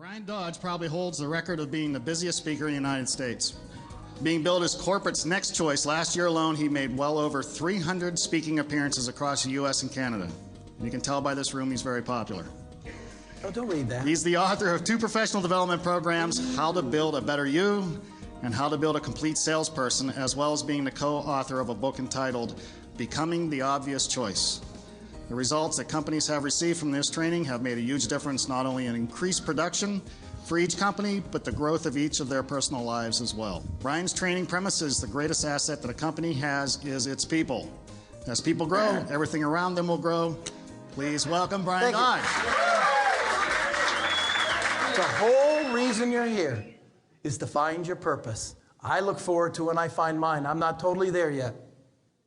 Bryan Dodge probably holds the record of being the busiest speaker in the United States. Being billed as corporate's next choice, last year alone he made well over 300 speaking appearances across the U.S. and Canada. You can tell by this room he's very popular. Oh, don't read that. He's the author of 2 professional development programs, How to Build a Better You and How to Build a Complete Salesperson, as well as being the co-author of a book entitled Becoming the Obvious Choice. The results that companies have received from this training have made a huge difference, not only in increased production for each company, but the growth of each of their personal lives as well. Bryan's training premises the greatest asset that a company has is its people. As people grow, everything around them will grow. Please welcome Bryan Dodge. The whole reason you're here is to find your purpose. I look forward to when I find mine. I'm not totally there yet,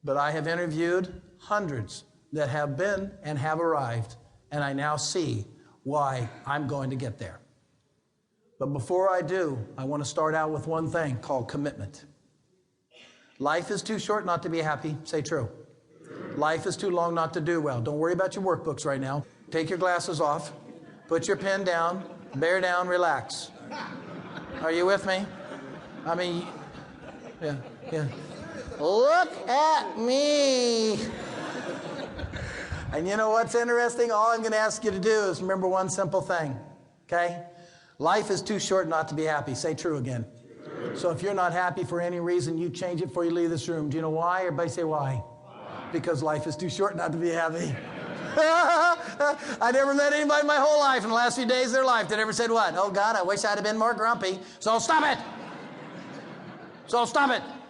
but I have interviewed hundreds that have been and have arrived, and I now see why I'm going to get there. But before I do, I want to start out with one thing called commitment. Life is too short not to be happy. Say true. Life is too long not to do well. Don't worry about your workbooks right now. Take your glasses off. Put your pen down. Bear down. Relax. Are you with me? I mean, yeah. Look at me. And you know what's interesting? All I'm going to ask you to do is remember one simple thing, okay? Life is too short not to be happy. Say true again. True. So if you're not happy for any reason, you change it before you leave this room. Do you know why? Everybody say why. Because life is too short not to be happy. I never met anybody in my whole life in the last few days of their life that ever said what? Oh, God, I wish I'd have been more grumpy. So stop it.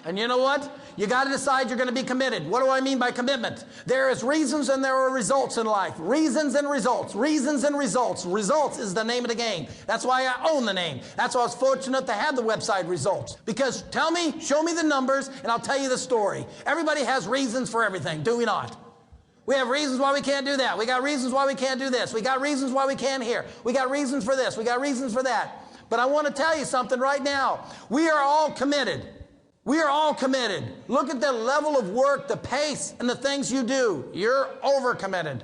And you know what? You got to decide you're going to be committed. What do I mean by commitment? There is reasons and there are results in life. Reasons and results. Reasons and results. Results is the name of the game. That's why I own the name. That's why I was fortunate to have the website Results. Because tell me, show me the numbers, and I'll tell you the story. Everybody has reasons for everything, do we not? We have reasons why we can't do that. We got reasons why we can't do this. We got reasons why we can't hear. We got reasons for this. We got reasons for that. But I want to tell you something right now. We are all committed. We are all committed. Look at the level of work, the pace, and the things you do. You're overcommitted.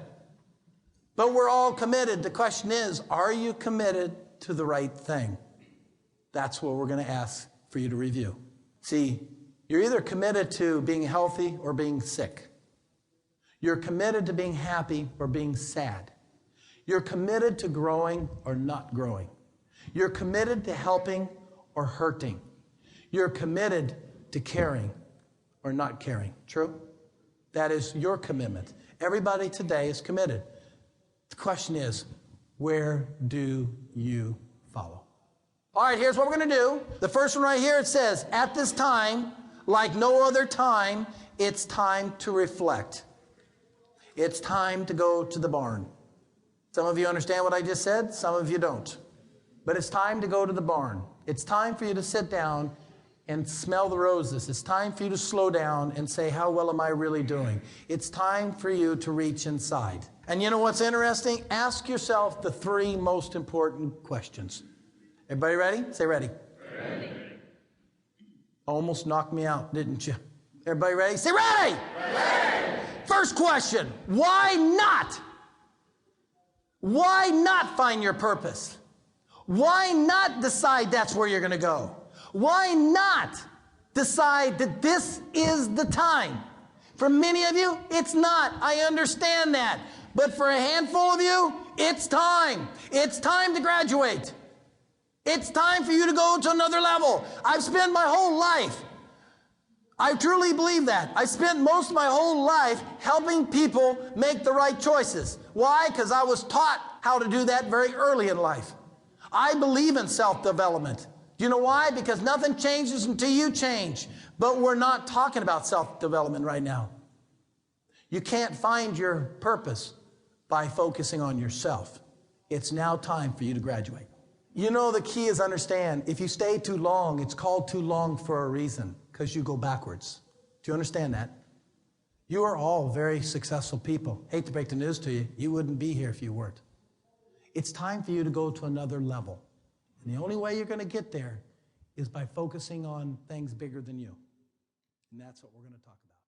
But we're all committed. The question is, are you committed to the right thing? That's what we're going to ask for you to review. See, you're either committed to being healthy or being sick. You're committed to being happy or being sad. You're committed to growing or not growing. You're committed to helping or hurting. You're committed to caring or not caring. True? That is your commitment. Everybody today is committed. The question is, where do you follow? All right, here's what we're going to do. The first one right here, it says, at this time, like no other time, it's time to reflect. It's time to go to the barn. Some of you understand what I just said. Some of you don't. But it's time to go to the barn. It's time for you to sit down and smell the roses. It's time for you to slow down and say, how well am I really doing? It's time for you to reach inside. And you know what's interesting? Ask yourself the 3 most important questions. Everybody ready? Say ready. Ready. Almost knocked me out, didn't you? Everybody ready? Say ready. Ready. First question, why not? Why not find your purpose? Why not decide that's where you're going to go? Why not decide that this is the time? For many of you, it's not. I understand that. But for a handful of you, it's time. It's time to graduate. It's time for you to go to another level. I've spent my whole life, I truly believe that. I spent most of my whole life helping people make the right choices. Why? Because I was taught how to do that very early in life. I believe in self-development. Do you know why? Because nothing changes until you change. But we're not talking about self-development right now. You can't find your purpose by focusing on yourself. It's now time for you to graduate. You know, the key is understand, if you stay too long, it's called too long for a reason, because you go backwards. Do you understand that? You are all very successful people. Hate to break the news to you, you wouldn't be here if you weren't. It's time for you to go to another level. And the only way you're going to get there is by focusing on things bigger than you. And that's what we're going to talk about.